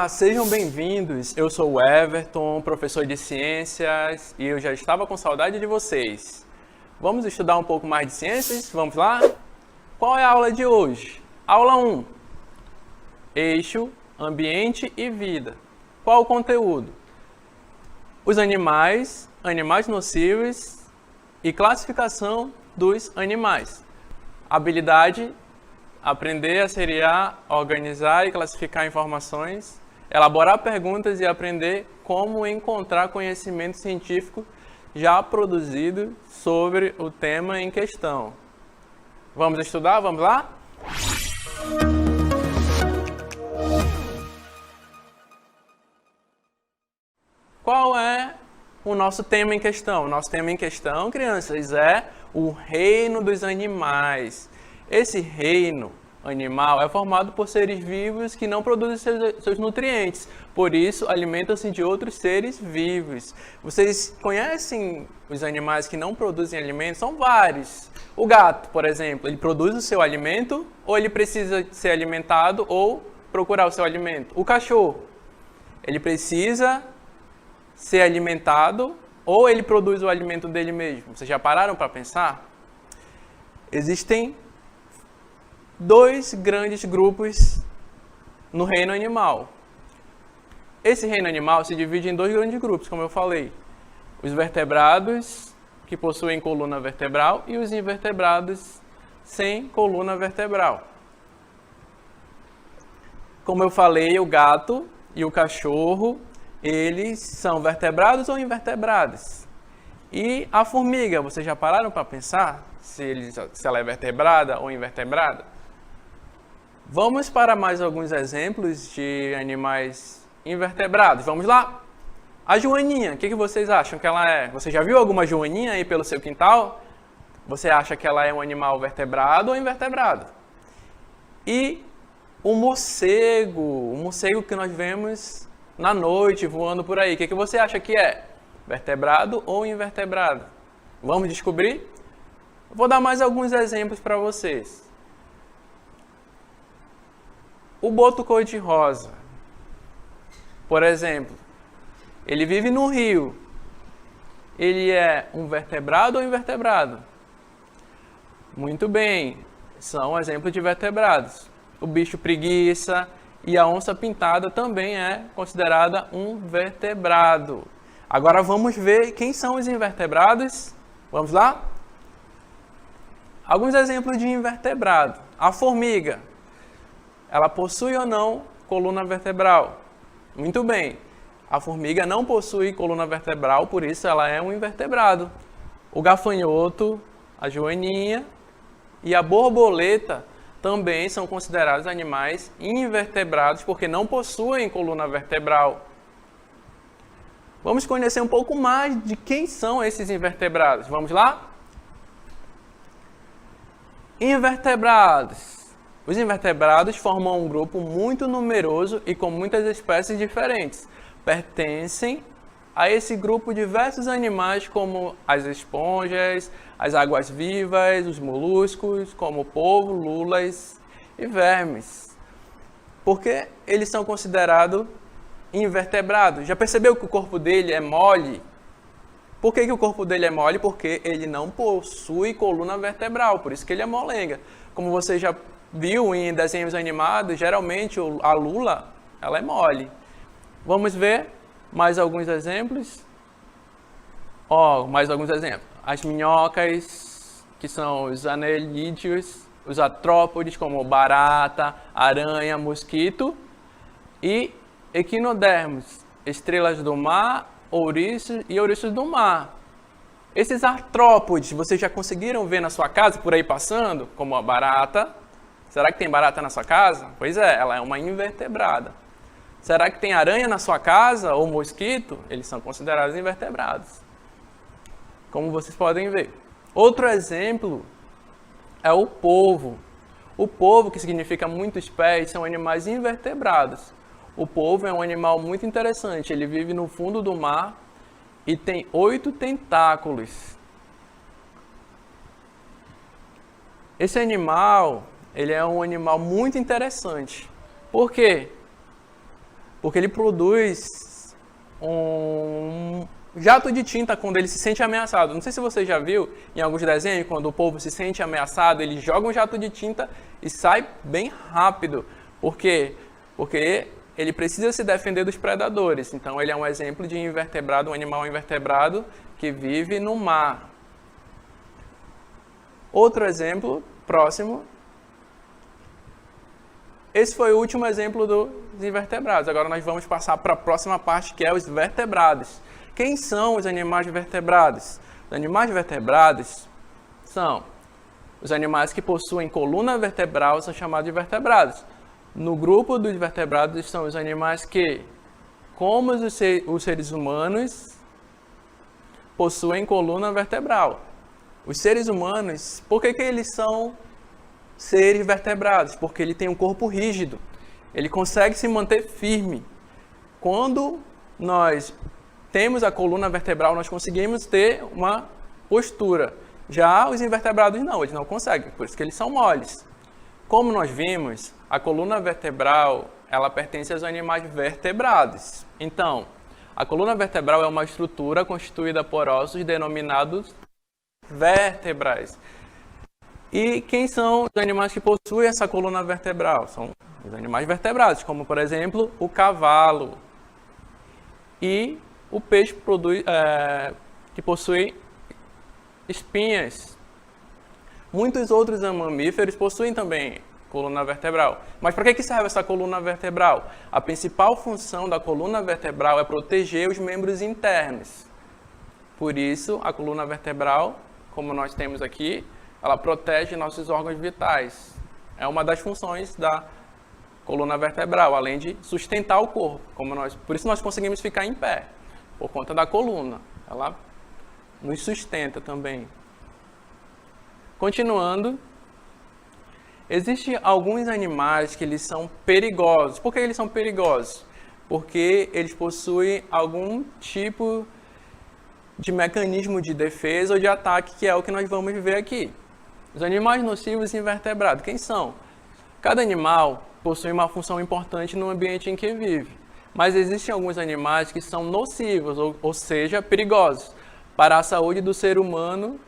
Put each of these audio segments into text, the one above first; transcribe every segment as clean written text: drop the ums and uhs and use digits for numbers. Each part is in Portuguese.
Olá, sejam bem-vindos. Eu sou o Everton, professor de ciências, e eu já estava com saudade de vocês. Vamos estudar um pouco mais de ciências? Vamos lá? Qual é a aula de hoje? Aula 1. Eixo, ambiente e vida. Qual o conteúdo? Os animais, animais nocivos e classificação dos animais. Habilidade: aprender a seriar, organizar e classificar informações, elaborar perguntas e aprender como encontrar conhecimento científico já produzido sobre o tema em questão. Vamos estudar? Vamos lá? Qual é o nosso tema em questão? O nosso tema em questão, crianças, é o reino dos animais. Esse reino animal é formado por seres vivos que não produzem seus nutrientes, por isso alimentam-se de outros seres vivos. Vocês conhecem os animais que não produzem alimentos? São vários. O gato, por exemplo, ele produz o seu alimento ou ele precisa ser alimentado ou procurar o seu alimento? O cachorro, ele precisa ser alimentado ou ele produz o alimento dele mesmo? Vocês já pararam para pensar? Existem dois grandes grupos no reino animal. Esse reino animal se divide em dois grandes grupos, como eu falei. Os vertebrados, que possuem coluna vertebral, e os invertebrados sem coluna vertebral. Como eu falei, o gato e o cachorro, eles são vertebrados ou invertebrados? E a formiga, vocês já pararam para pensar se ela é vertebrada ou invertebrada? Vamos para mais alguns exemplos de animais invertebrados. Vamos lá? A joaninha, o que vocês acham que ela é? Você já viu alguma joaninha aí pelo seu quintal? Você acha que ela é um animal vertebrado ou invertebrado? E o morcego que nós vemos na noite voando por aí, o que você acha que é? Vertebrado ou invertebrado? Vamos descobrir? Vou dar mais alguns exemplos para vocês. O boto cor-de-rosa, por exemplo, ele vive no rio. Ele é um vertebrado ou invertebrado? Muito bem, são exemplos de vertebrados. O bicho preguiça e a onça pintada também é considerada um vertebrado. Agora vamos ver quem são os invertebrados. Vamos lá? Alguns exemplos de invertebrado. A formiga. Ela possui ou não coluna vertebral? Muito bem. A formiga não possui coluna vertebral, por isso ela é um invertebrado. O gafanhoto, a joaninha e a borboleta também são considerados animais invertebrados porque não possuem coluna vertebral. Vamos conhecer um pouco mais de quem são esses invertebrados. Vamos lá? Invertebrados. Os invertebrados formam um grupo muito numeroso e com muitas espécies diferentes. Pertencem a esse grupo diversos animais como as esponjas, as águas-vivas, os moluscos, como o polvo, lulas e vermes. Por que eles são considerados invertebrados? Já percebeu que o corpo dele é mole? Por que o corpo dele é mole? Porque ele não possui coluna vertebral, por isso que ele é molenga. Como você já viu em desenhos animados, geralmente a lula ela é mole. Vamos ver mais alguns exemplos. Mais alguns exemplos. As minhocas, que são os anelídeos, os artrópodes, como barata, aranha, mosquito, e equinodermos, estrelas do mar, ouriços e ouriços do mar. Esses artrópodes, vocês já conseguiram ver na sua casa, por aí passando, como a barata? Será que tem barata na sua casa? Pois é, ela é uma invertebrada. Será que tem aranha na sua casa ou mosquito? Eles são considerados invertebrados. Como vocês podem ver. Outro exemplo é o polvo. O polvo, que significa muitos pés, são animais invertebrados. O polvo é um animal muito interessante. Ele vive no fundo do mar e tem 8 tentáculos. Esse animal, ele é um animal muito interessante. Por quê? porque ele produz um jato de tinta quando ele se sente ameaçado. Não sei se você já viu em alguns desenhos, quando o povo se sente ameaçado, ele joga um jato de tinta e sai bem rápido. Por quê? Porque ele precisa se defender dos predadores. Então ele é um exemplo de invertebrado, um animal invertebrado que vive no mar. Outro exemplo próximo. Esse foi o último exemplo dos invertebrados. Agora nós vamos passar para a próxima parte, que é os vertebrados. Quem são os animais vertebrados? Os animais vertebrados são os animais que possuem coluna vertebral, são chamados de vertebrados. No grupo dos vertebrados estão os animais que, como os seres humanos, possuem coluna vertebral. Os seres humanos, por que eles são seres vertebrados? Porque ele tem um corpo rígido. Ele consegue se manter firme. Quando nós temos a coluna vertebral, nós conseguimos ter uma postura. Já os invertebrados não, eles não conseguem, por isso que eles são moles. Como nós vimos, a coluna vertebral, ela pertence aos animais vertebrados. Então, a coluna vertebral é uma estrutura constituída por ossos denominados vértebras. E quem são os animais que possuem essa coluna vertebral? São os animais vertebrados, como por exemplo o cavalo e o peixe que possui espinhas. Muitos outros mamíferos possuem também coluna vertebral. Mas para que serve essa coluna vertebral? A principal função da coluna vertebral é proteger os membros internos. Por isso, a coluna vertebral, como nós temos aqui, ela protege nossos órgãos vitais. É uma das funções da coluna vertebral, além de sustentar o corpo. Por isso nós conseguimos ficar em pé, por conta da coluna. Ela nos sustenta também. Continuando, existem alguns animais que eles são perigosos. Por que eles são perigosos? Porque eles possuem algum tipo de mecanismo de defesa ou de ataque, que é o que nós vamos ver aqui. Os animais nocivos e invertebrados, quem são? Cada animal possui uma função importante no ambiente em que vive, mas existem alguns animais que são nocivos, ou seja, perigosos para a saúde do ser humano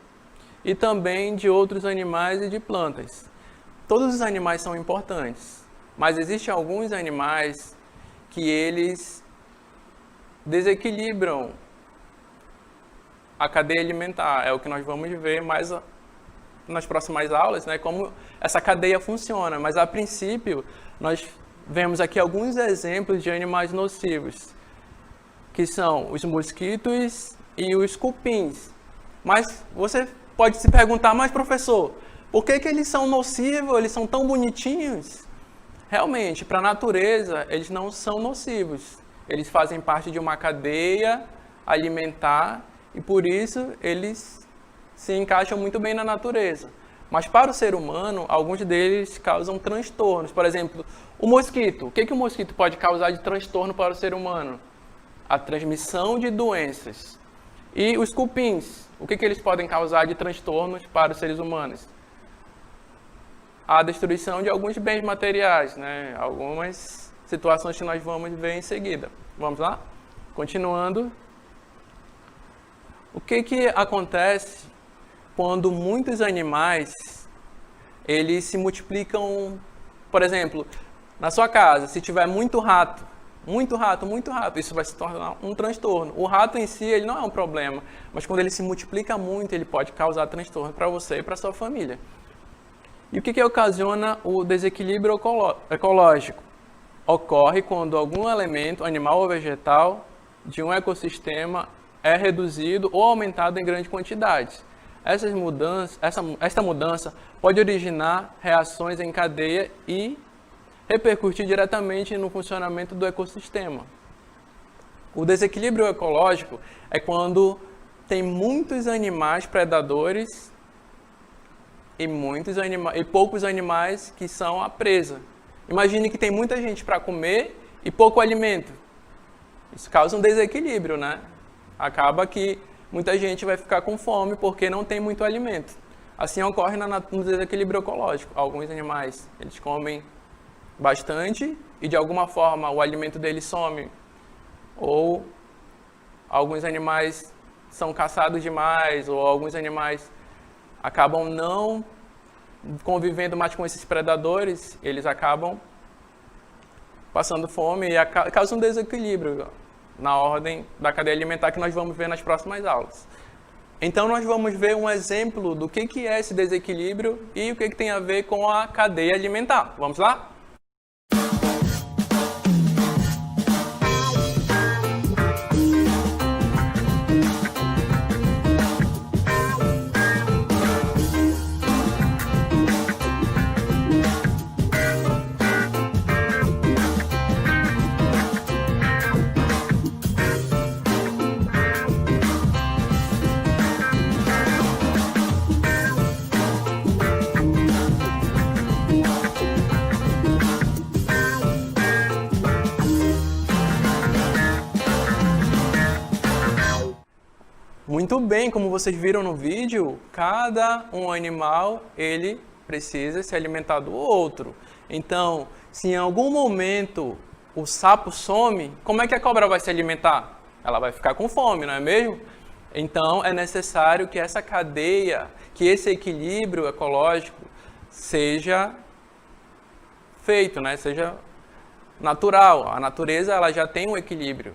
e também de outros animais e de plantas. Todos os animais são importantes, mas existem alguns animais que eles desequilibram a cadeia alimentar. É o que nós vamos ver mais nas próximas aulas, né, como essa cadeia funciona. Mas, a princípio, nós vemos aqui alguns exemplos de animais nocivos, que são os mosquitos e os cupins. Mas você pode se perguntar, mas professor, por que eles são nocivos, eles são tão bonitinhos? Realmente, para a natureza, eles não são nocivos. Eles fazem parte de uma cadeia alimentar e, por isso, eles se encaixam muito bem na natureza. Mas para o ser humano, alguns deles causam transtornos. Por exemplo, o mosquito. O que o mosquito pode causar de transtorno para o ser humano? A transmissão de doenças. E os cupins. O que eles podem causar de transtornos para os seres humanos? A destruição de alguns bens materiais, né? Algumas situações que nós vamos ver em seguida. Vamos lá? Continuando. O que acontece quando muitos animais eles se multiplicam? Por exemplo, na sua casa, se tiver muito rato, isso vai se tornar um transtorno. O rato em si ele não é um problema, mas quando ele se multiplica muito, ele pode causar transtorno para você e para sua família. E o que ocasiona o desequilíbrio ecológico? Ocorre quando algum elemento, animal ou vegetal, de um ecossistema é reduzido ou aumentado em grande quantidade. Esta mudança pode originar reações em cadeia e repercutir diretamente no funcionamento do ecossistema. O desequilíbrio ecológico é quando tem muitos animais predadores e poucos animais que são a presa. Imagine que tem muita gente para comer e pouco alimento. Isso causa um desequilíbrio, né? Acaba que muita gente vai ficar com fome porque não tem muito alimento. Assim ocorre no desequilíbrio ecológico. Alguns animais, eles comem bastante e de alguma forma o alimento dele some, ou alguns animais são caçados demais, ou alguns animais acabam não convivendo mais com esses predadores, eles acabam passando fome e causa um desequilíbrio na ordem da cadeia alimentar que nós vamos ver nas próximas aulas. Então nós vamos ver um exemplo do que é esse desequilíbrio e o que tem a ver com a cadeia alimentar. Vamos lá? Muito bem, como vocês viram no vídeo, cada um animal, ele precisa se alimentar do outro. Então, se em algum momento o sapo some, como é que a cobra vai se alimentar? Ela vai ficar com fome, não é mesmo? Então, é necessário que essa cadeia, que esse equilíbrio ecológico seja feito, né? Seja natural. A natureza, ela já tem um equilíbrio.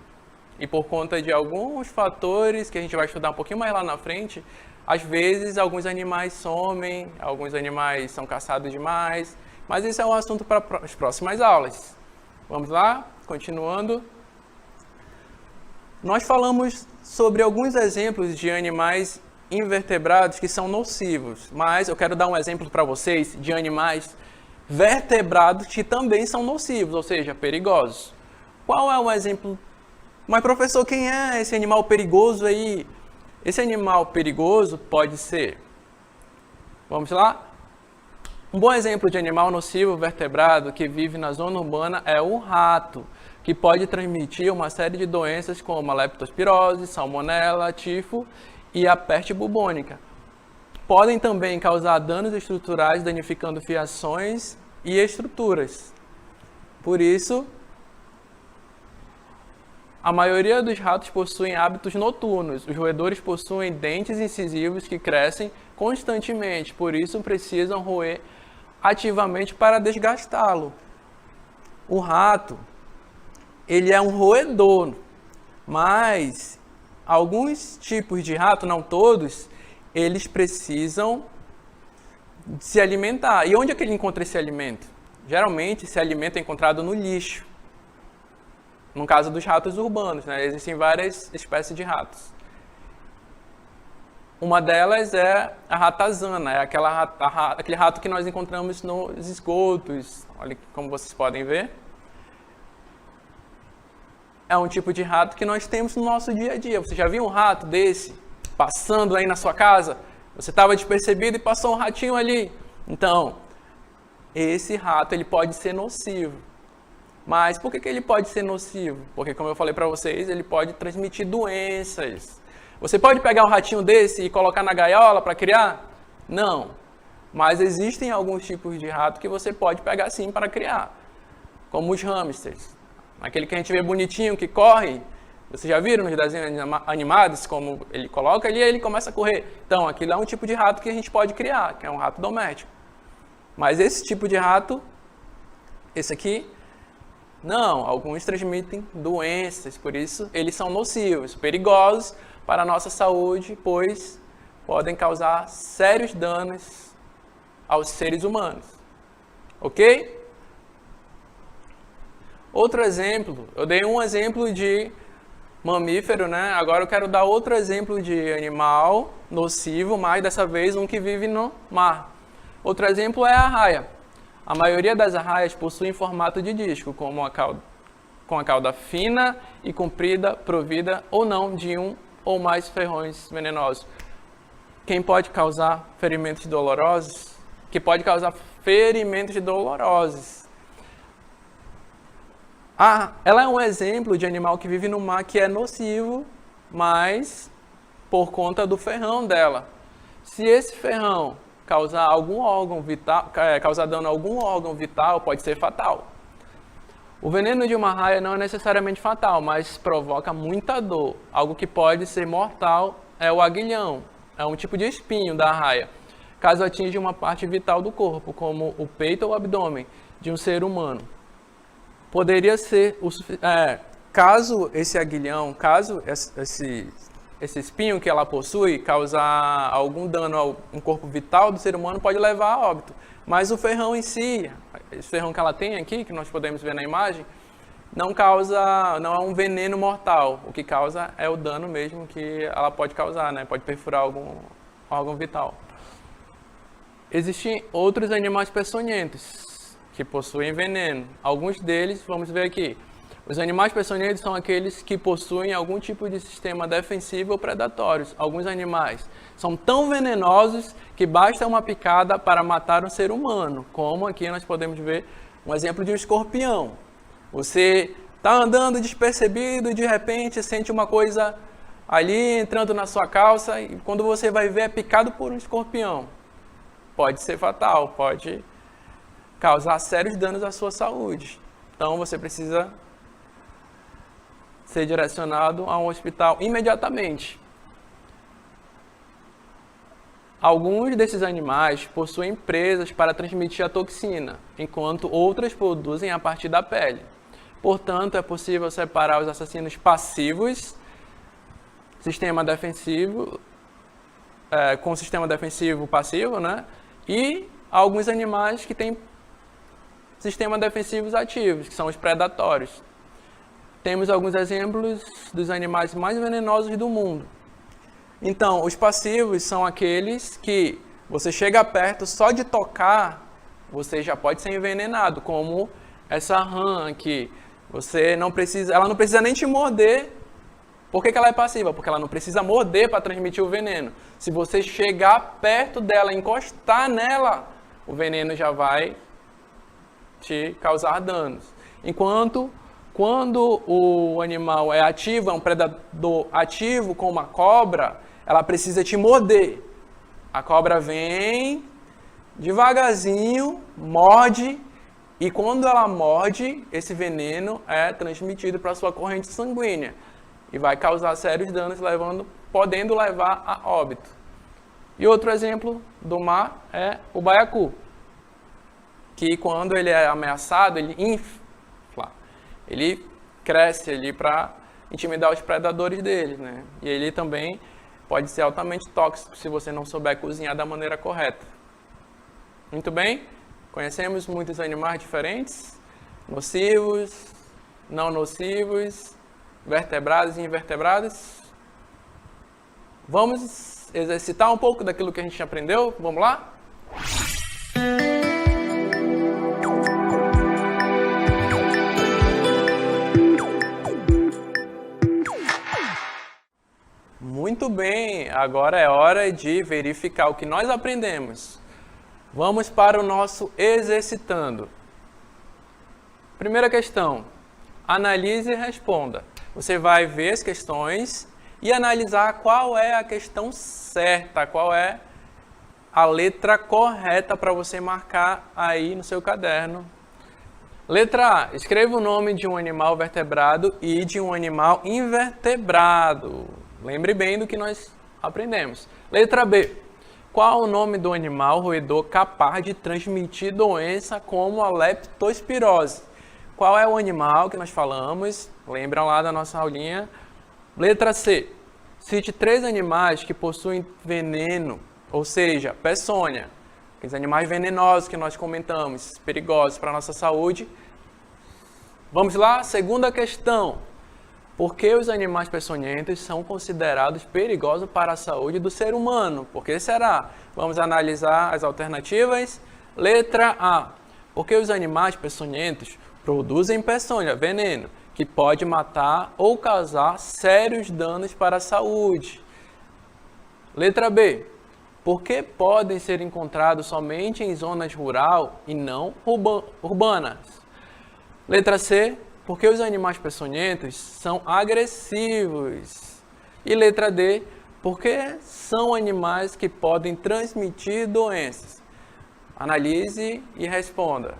E por conta de alguns fatores que a gente vai estudar um pouquinho mais lá na frente, às vezes alguns animais somem, alguns animais são caçados demais, mas isso é um assunto para as próximas aulas. Vamos lá? Continuando. Nós falamos sobre alguns exemplos de animais invertebrados que são nocivos, mas eu quero dar um exemplo para vocês de animais vertebrados que também são nocivos, ou seja, perigosos. Qual é um exemplo? Mas, professor, quem é esse animal perigoso aí? Esse animal perigoso pode ser... Vamos lá? Um bom exemplo de animal nocivo vertebrado que vive na zona urbana é o rato, que pode transmitir uma série de doenças como a leptospirose, salmonela, tifo e a peste bubônica. Podem também causar danos estruturais, danificando fiações e estruturas. Por isso, a maioria dos ratos possuem hábitos noturnos. Os roedores possuem dentes incisivos que crescem constantemente, por isso precisam roer ativamente para desgastá-lo. O rato, ele é um roedor, mas alguns tipos de rato, não todos, eles precisam se alimentar. E onde é que ele encontra esse alimento? Geralmente, esse alimento é encontrado no lixo. No caso dos ratos urbanos, né? Existem várias espécies de ratos. Uma delas é a ratazana, é aquele rato que nós encontramos nos esgotos. Olha como vocês podem ver. É um tipo de rato que nós temos no nosso dia a dia. Você já viu um rato desse passando aí na sua casa? Você estava despercebido e passou um ratinho ali. Então, esse rato ele pode ser nocivo. Mas por que ele pode ser nocivo? Porque, como eu falei para vocês, ele pode transmitir doenças. Você pode pegar um ratinho desse e colocar na gaiola para criar? Não. Mas existem alguns tipos de rato que você pode pegar sim para criar. Como os hamsters. Aquele que a gente vê bonitinho, que corre. Vocês já viram nos desenhos animados como ele coloca ali e ele começa a correr? Então, aquilo é um tipo de rato que a gente pode criar, que é um rato doméstico. Mas esse tipo de rato, esse aqui, não, alguns transmitem doenças, por isso eles são nocivos, perigosos para a nossa saúde, pois podem causar sérios danos aos seres humanos. Ok? Outro exemplo, eu dei um exemplo de mamífero, né? Agora eu quero dar outro exemplo de animal nocivo, mas dessa vez um que vive no mar. Outro exemplo é a arraia. A maioria das arraias possuem formato de disco, com a cauda fina e comprida, provida ou não de um ou mais ferrões venenosos. Quem pode causar ferimentos dolorosos? Que pode causar ferimentos dolorosos. Ela é um exemplo de animal que vive no mar que é nocivo, mas por conta do ferrão dela. Se esse ferrão causar algum órgão vital, causar dano a algum órgão vital, pode ser fatal. O veneno de uma raia não é necessariamente fatal, mas provoca muita dor. Algo que pode ser mortal é o aguilhão, é um tipo de espinho da raia, caso atinja uma parte vital do corpo, como o peito ou o abdômen de um ser humano. Poderia ser caso esse aguilhão, caso esse espinho que ela possui causar algum dano ao corpo vital do ser humano, pode levar a óbito. Mas o ferrão em si, esse ferrão que ela tem aqui, que nós podemos ver na imagem, não é um veneno mortal. O que causa é o dano mesmo que ela pode causar, né? Pode perfurar algum órgão vital. Existem outros animais peçonhentos que possuem veneno. Alguns deles, vamos ver aqui. Os animais peçonhentos são aqueles que possuem algum tipo de sistema defensivo ou predatório. Alguns animais são tão venenosos que basta uma picada para matar um ser humano, como aqui nós podemos ver um exemplo de um escorpião. Você está andando despercebido e de repente sente uma coisa ali entrando na sua calça e quando você vai ver é picado por um escorpião. Pode ser fatal, pode causar sérios danos à sua saúde. Então você precisa ser direcionado a um hospital imediatamente. Alguns desses animais possuem presas para transmitir a toxina, enquanto outras produzem a partir da pele. Portanto, é possível separar os assassinos passivos, sistema defensivo, com sistema defensivo passivo, né? E alguns animais que têm sistemas defensivos ativos, que são os predatórios. Temos alguns exemplos dos animais mais venenosos do mundo. Então, os passivos são aqueles que você chega perto, só de tocar, você já pode ser envenenado, como essa rã aqui. Ela não precisa nem te morder. Por que ela é passiva? Porque ela não precisa morder para transmitir o veneno. Se você chegar perto dela, encostar nela, o veneno já vai te causar danos. Enquanto quando o animal é ativo, é um predador ativo, como uma cobra, ela precisa te morder. A cobra vem devagarzinho, morde, e quando ela morde, esse veneno é transmitido para a sua corrente sanguínea e vai causar sérios danos, podendo levar a óbito. E outro exemplo do mar é o baiacu, que quando ele é ameaçado, ele cresce ali para intimidar os predadores dele, né? E ele também pode ser altamente tóxico se você não souber cozinhar da maneira correta. Muito bem, conhecemos muitos animais diferentes, nocivos, não nocivos, vertebrados e invertebrados. Vamos exercitar um pouco daquilo que a gente aprendeu? Vamos lá? Muito bem, agora é hora de verificar o que nós aprendemos. Vamos para o nosso exercitando. Primeira questão, analise e responda. Você vai ver as questões e analisar qual é a questão certa, qual é a letra correta para você marcar aí no seu caderno. Letra A, escreva o nome de um animal vertebrado e de um animal invertebrado. Lembre bem do que nós aprendemos. Letra B. Qual o nome do animal roedor capaz de transmitir doença como a leptospirose? Qual é o animal que nós falamos? Lembram lá da nossa aulinha. Letra C. Cite 3 animais que possuem veneno, ou seja, peçonha. Aqueles animais venenosos que nós comentamos, perigosos para a nossa saúde. Vamos lá? Segunda questão. Por que os animais peçonhentos são considerados perigosos para a saúde do ser humano? Por que será? Vamos analisar as alternativas. Letra A. Porque os animais peçonhentos produzem peçonha, veneno, que pode matar ou causar sérios danos para a saúde. Letra B. Porque podem ser encontrados somente em zonas rurais e não urbanas. Letra C. Porque os animais peçonhentos são agressivos. E letra D, porque são animais que podem transmitir doenças. Analise e responda.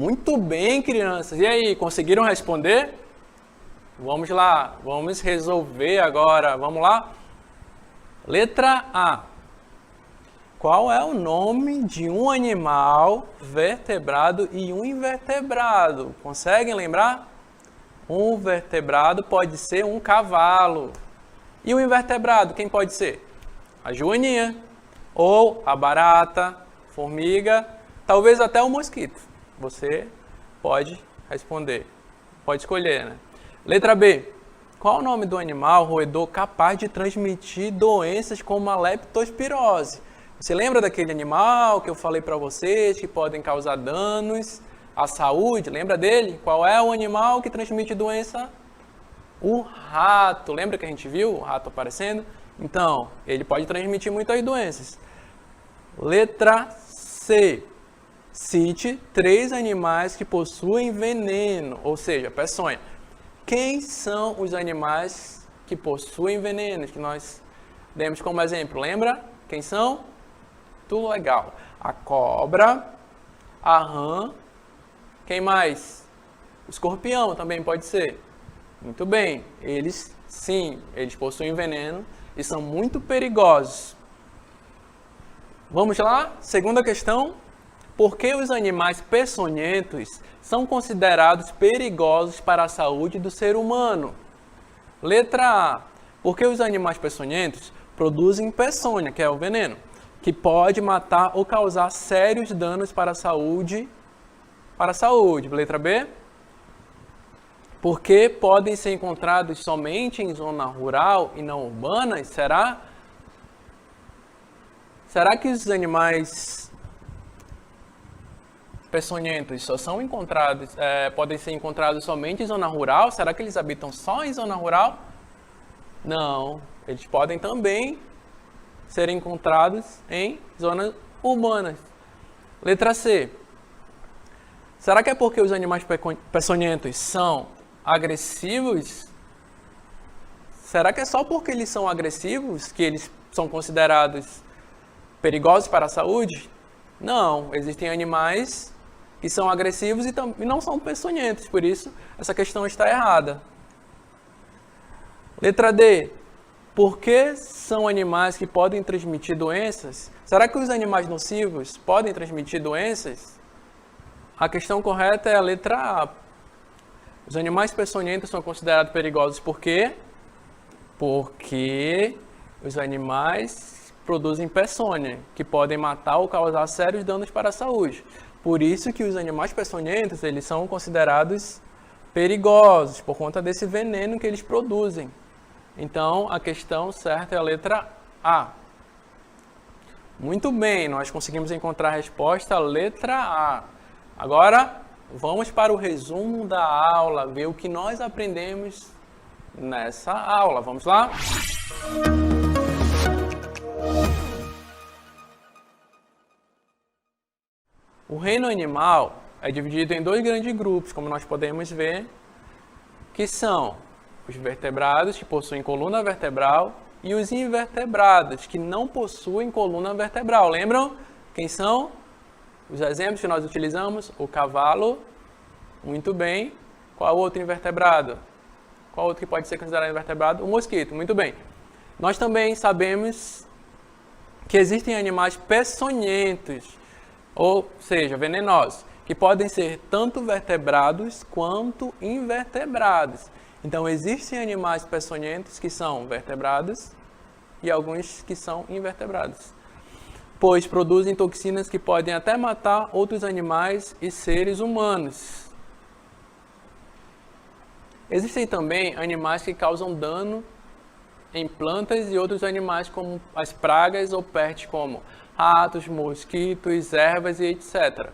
Muito bem, crianças. E aí, conseguiram responder? Vamos lá, vamos resolver agora. Vamos lá? Letra A. Qual é o nome de um animal vertebrado e um invertebrado? Conseguem lembrar? Um vertebrado pode ser um cavalo. E o invertebrado, quem pode ser? A joaninha, ou a barata, formiga, talvez até o mosquito. Você pode responder, pode escolher, né? Letra B. Qual o nome do animal roedor capaz de transmitir doenças como a leptospirose? Você lembra daquele animal que eu falei para vocês que podem causar danos à saúde? Lembra dele? Qual é o animal que transmite doença? O rato. Lembra que a gente viu o rato aparecendo? Então, ele pode transmitir muitas doenças. Letra C. Cite 3 animais que possuem veneno, ou seja, peçonha. Quem são os animais que possuem veneno, que nós demos como exemplo? Lembra? Quem são? Tudo legal. A cobra, a rã, quem mais? O escorpião também pode ser. Muito bem. Eles, sim, eles possuem veneno e são muito perigosos. Vamos lá? Segunda questão. Por que os animais peçonhentos são considerados perigosos para a saúde do ser humano? Letra A. Porque os animais peçonhentos produzem peçonha, que é o veneno, que pode matar ou causar sérios danos para a saúde. Letra B. Porque podem ser encontrados somente em zona rural e não urbanas? Será? Será que os animais peçonhentos só são encontrados, podem ser encontrados somente em zona rural? Será que eles habitam só em zona rural? Não, eles podem também ser encontrados em zonas urbanas. Letra C. Será que é porque os animais peçonhentos são agressivos? Será que é só porque eles são agressivos que eles são considerados perigosos para a saúde? Não, existem animais que são agressivos e não são peçonhentos, por isso essa questão está errada. Letra D. Por que são animais que podem transmitir doenças? Será que os animais nocivos podem transmitir doenças? A questão correta é a letra A. Os animais peçonhentos são considerados perigosos por quê? Porque os animais produzem peçonha, que podem matar ou causar sérios danos para a saúde. Por isso que os animais peçonhentos, eles são considerados perigosos, por conta desse veneno que eles produzem. Então, a questão certa é a letra A. Muito bem, nós conseguimos encontrar a resposta, a letra A. Agora, vamos para o resumo da aula, ver o que nós aprendemos nessa aula. Vamos lá? O reino animal é dividido em 2 grandes grupos, como nós podemos ver, que são os vertebrados, que possuem coluna vertebral, e os invertebrados, que não possuem coluna vertebral. Lembram quem são? Os exemplos que nós utilizamos: o cavalo. Muito bem. Qual outro invertebrado? Qual outro que pode ser considerado invertebrado? O mosquito. Muito bem. Nós também sabemos que existem animais peçonhentos, ou seja, venenosos, que podem ser tanto vertebrados quanto invertebrados. Então, existem animais peçonhentos que são vertebrados e alguns que são invertebrados, pois produzem toxinas que podem até matar outros animais e seres humanos. Existem também animais que causam dano em plantas e outros animais, como as pragas ou pestes, como ratos, mosquitos, ervas e etc.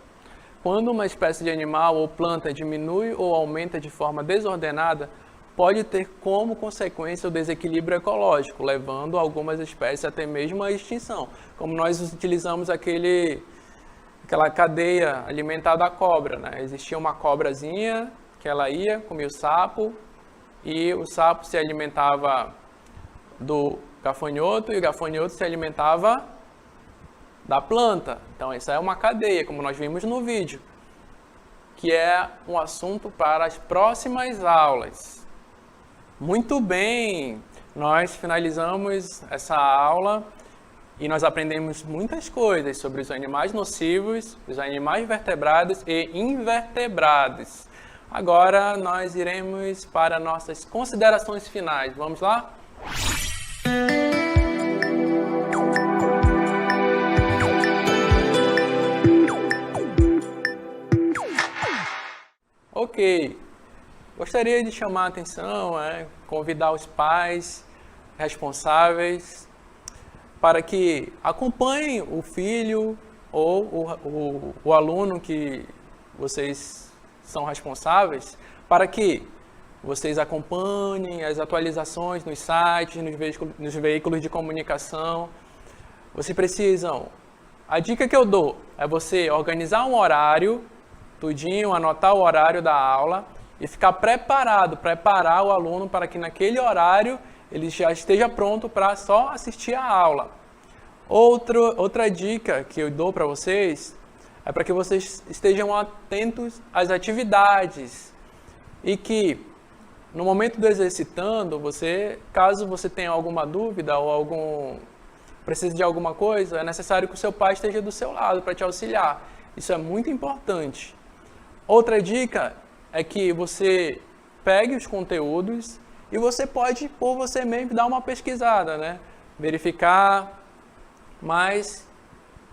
Quando uma espécie de animal ou planta diminui ou aumenta de forma desordenada, pode ter como consequência o desequilíbrio ecológico, levando algumas espécies até mesmo à extinção. Como nós utilizamos aquela cadeia alimentar da cobra, né? Existia uma cobrazinha que ela ia, comia o sapo, e o sapo se alimentava do gafanhoto e o gafanhoto se alimentava da planta. Então, essa é uma cadeia, como nós vimos no vídeo. que é um assunto para as próximas aulas. Muito bem, nós finalizamos essa aula e nós aprendemos muitas coisas sobre os animais nocivos, os animais vertebrados e invertebrados. Agora nós iremos para nossas considerações finais. Vamos lá? Ok, gostaria de chamar a atenção, convidar os pais responsáveis para que acompanhem o filho ou o aluno que vocês são responsáveis, para que vocês acompanhem as atualizações nos sites, nos veículos de comunicação. Vocês precisam, a dica que eu dou é você organizar um horário, tudinho, anotar o horário da aula e ficar preparar o aluno para que naquele horário ele já esteja pronto para só assistir a aula. Outra dica que eu dou para vocês é para que vocês estejam atentos às atividades e que no momento do exercitando, caso você tenha alguma dúvida ou precise de alguma coisa, é necessário que o seu pai esteja do seu lado para te auxiliar. Isso é muito importante. Outra dica é que você pegue os conteúdos e você pode, por você mesmo, dar uma pesquisada, Verificar mais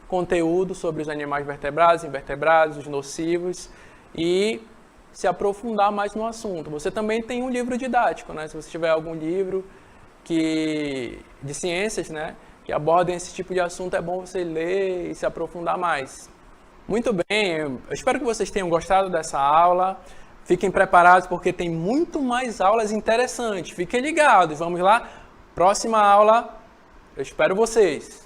conteúdo sobre os animais vertebrados, invertebrados, os nocivos e se aprofundar mais no assunto. Você também tem um livro didático, Se você tiver algum livro de ciências, que abordem esse tipo de assunto, é bom você ler e se aprofundar mais. Muito bem, eu espero que vocês tenham gostado dessa aula. Fiquem preparados porque tem muito mais aulas interessantes. Fiquem ligados, vamos lá? Próxima aula, eu espero vocês.